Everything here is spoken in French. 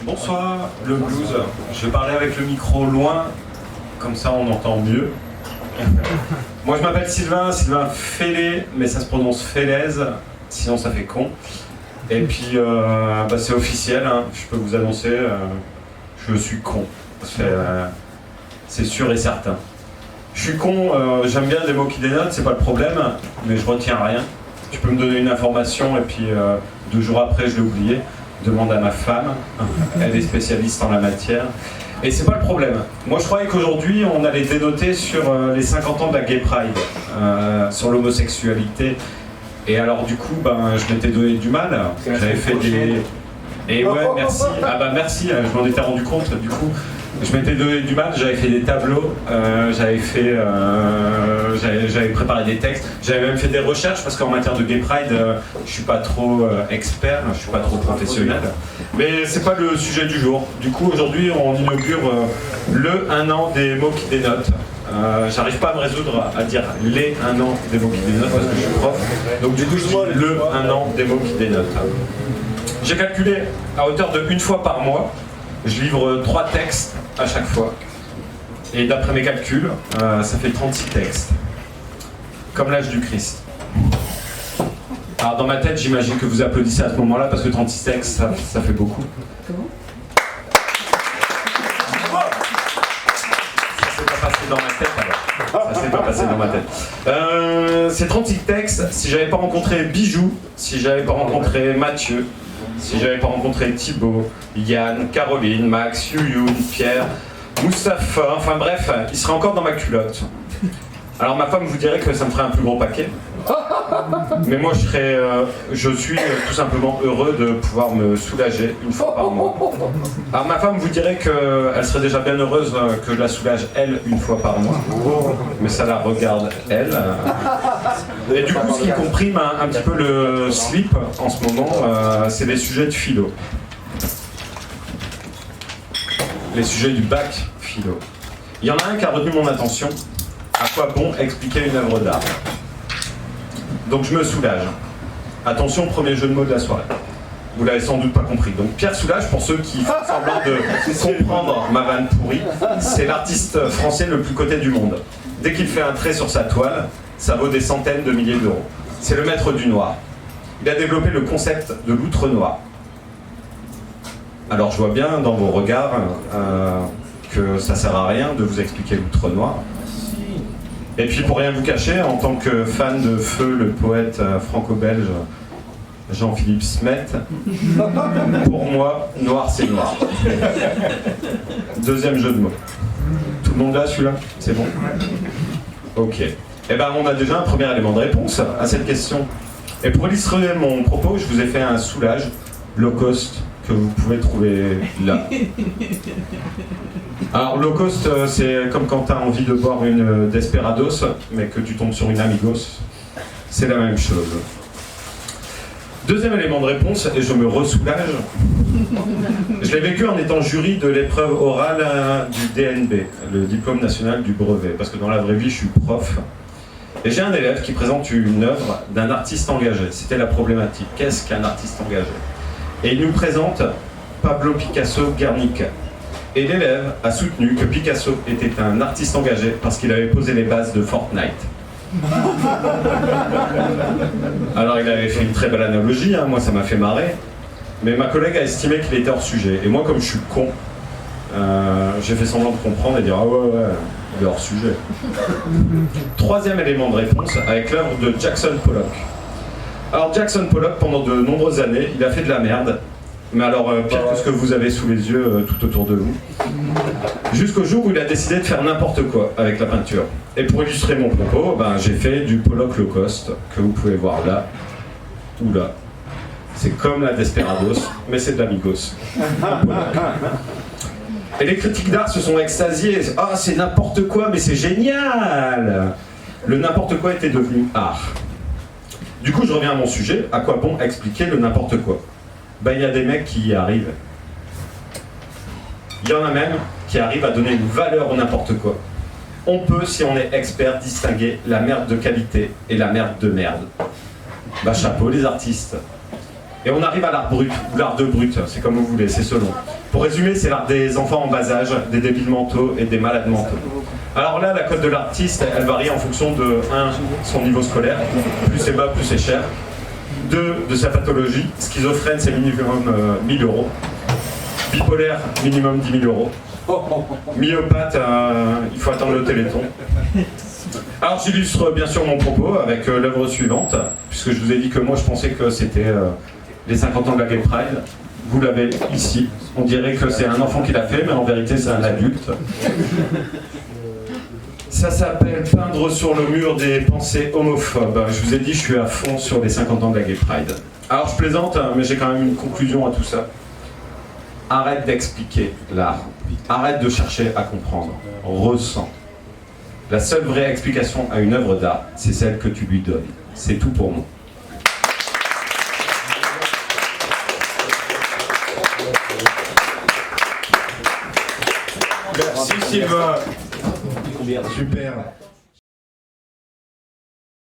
Bonsoir, le blues. Je vais parler avec le micro loin, comme ça on entend mieux. Moi je m'appelle Sylvain Félé, mais ça se prononce Félèze, sinon ça fait con. Et puis c'est officiel, hein, je peux vous annoncer, je suis con. C'est sûr et certain. Je suis con, j'aime bien les mots qui dénotent, c'est pas le problème, mais je retiens rien. Tu peux me donner une information et puis 2 jours après je l'ai oublié. Demande à ma femme, elle est spécialiste en la matière. Et c'est pas le problème. Moi je croyais qu'aujourd'hui on allait dénoter sur les 50 ans de la Gay Pride, sur l'homosexualité. Et alors du coup, je m'étais donné du mal. J'avais fait des... Et ouais, merci. Ah bah merci, je m'en étais rendu compte du coup. Je m'étais donné du mal, j'avais fait des tableaux, j'avais préparé des textes, j'avais même fait des recherches parce qu'en matière de Gay Pride, je suis pas trop expert, je suis pas trop professionnel. Mais c'est pas le sujet du jour. Du coup, aujourd'hui, on inaugure le 1 an des mots qui dénotent. J'arrive pas à me résoudre à dire les 1 an des mots qui dénotent parce que je suis prof. Donc du coup, je dis le 1 an des mots qui dénotent. J'ai calculé à hauteur de 1 fois par mois. Je livre 3 textes à chaque fois. Et d'après mes calculs, ça fait 36 textes. Comme l'âge du Christ. Alors dans ma tête, j'imagine que vous applaudissez à ce moment-là parce que 36 textes, ça fait beaucoup. Comment ? Ça s'est pas passé dans ma tête alors. Ça s'est pas passé dans ma tête. Ces 36 textes, si j'avais pas rencontré Bijou, si j'avais pas rencontré Mathieu, si j'avais pas rencontré Thibaut, Yann, Caroline, Max, Youyou, Pierre, Moustapha, enfin bref, il serait encore dans ma culotte. Alors ma femme vous dirait que ça me ferait un plus gros paquet. Mais moi je suis tout simplement heureux de pouvoir me soulager 1 fois par mois. Alors ma femme vous dirait qu'elle serait déjà bien heureuse que je la soulage elle 1 fois par mois. Mais ça la regarde elle. Et du coup ce qui comprime un petit peu le slip en ce moment, c'est les sujets de philo. Les sujets du bac philo. Il y en a un qui a retenu mon attention. À quoi bon expliquer une œuvre d'art? Donc je me soulage. Attention, premier jeu de mots de la soirée. Vous l'avez sans doute pas compris. Donc Pierre Soulages, pour ceux qui font semblant de comprendre ma vanne pourrie, c'est l'artiste français le plus coté du monde. Dès qu'il fait un trait sur sa toile, ça vaut des centaines de milliers d'euros. C'est le maître du noir. Il a développé le concept de l'outre noir. Alors je vois bien dans vos regards que ça sert à rien de vous expliquer l'outre noir. Et puis pour rien vous cacher, en tant que fan de Feu, le poète franco-belge Jean-Philippe Smet, pour moi, noir c'est noir. Deuxième jeu de mots. Tout le monde là, celui-là? C'est bon? Ok. Eh ben on a déjà un premier élément de réponse à cette question. Et pour illustrer mon propos, je vous ai fait un soulage low cost que vous pouvez trouver là. Alors low cost, c'est comme quand tu as envie de boire une Desperados, mais que tu tombes sur une Amigos. C'est la même chose. Deuxième élément de réponse, et je me ressoulage. Je l'ai vécu en étant jury de l'épreuve orale du DNB, le diplôme national du brevet, parce que dans la vraie vie, je suis prof. Et j'ai un élève qui présente une œuvre d'un artiste engagé. C'était la problématique. Qu'est-ce qu'un artiste engagé? Et il nous présente Pablo Picasso Guernica. Et l'élève a soutenu que Picasso était un artiste engagé parce qu'il avait posé les bases de Fortnite. Alors il avait fait une très belle analogie, hein, moi ça m'a fait marrer. Mais ma collègue a estimé qu'il était hors sujet. Et moi comme je suis con, j'ai fait semblant de comprendre et dire ah ouais, il est hors sujet. Troisième élément de réponse avec l'œuvre de Jackson Pollock. Alors Jackson Pollock, pendant de nombreuses années, il a fait de la merde. Mais alors, pire que ce que vous avez sous les yeux tout autour de vous. Jusqu'au jour où il a décidé de faire n'importe quoi avec la peinture. Et pour illustrer mon propos, j'ai fait du Pollock low cost, que vous pouvez voir là, ou là. C'est comme la Desperados, mais c'est de l'Amigos. Et les critiques d'art se sont extasiés. Ah, c'est n'importe quoi, mais c'est génial! Le n'importe quoi était devenu art. Du coup, je reviens à mon sujet. À quoi bon expliquer le n'importe quoi? Il y a des mecs qui y arrivent. Il y en a même qui arrivent à donner une valeur au n'importe quoi. On peut, si on est expert, distinguer la merde de qualité et la merde de merde. Chapeau les artistes. Et on arrive à l'art brut, ou l'art de brut, c'est comme vous voulez, c'est selon. Pour résumer, c'est l'art des enfants en bas âge, des débiles mentaux et des malades mentaux. Alors là, la cote de l'artiste, elle varie en fonction de 1, son niveau scolaire, plus c'est bas, plus c'est cher. 2, de sa pathologie, schizophrène, c'est minimum 1000 euros. Bipolaire, minimum 10 000 euros. Myopathe, il faut attendre le téléthon. Alors j'illustre bien sûr mon propos avec l'œuvre suivante, puisque je vous ai dit que moi je pensais que c'était les 50 ans de la Gay Pride. Vous l'avez ici. On dirait que c'est un enfant qui l'a fait, mais en vérité c'est un adulte. Ça s'appelle peindre sur le mur des pensées homophobes. Je vous ai dit, je suis à fond sur les 50 ans de la Gay Pride. Alors je plaisante, mais j'ai quand même une conclusion à tout ça. Arrête d'expliquer l'art. Arrête de chercher à comprendre. Ressens. La seule vraie explication à une œuvre d'art, c'est celle que tu lui donnes. C'est tout pour moi. Merci Sylvain. Super.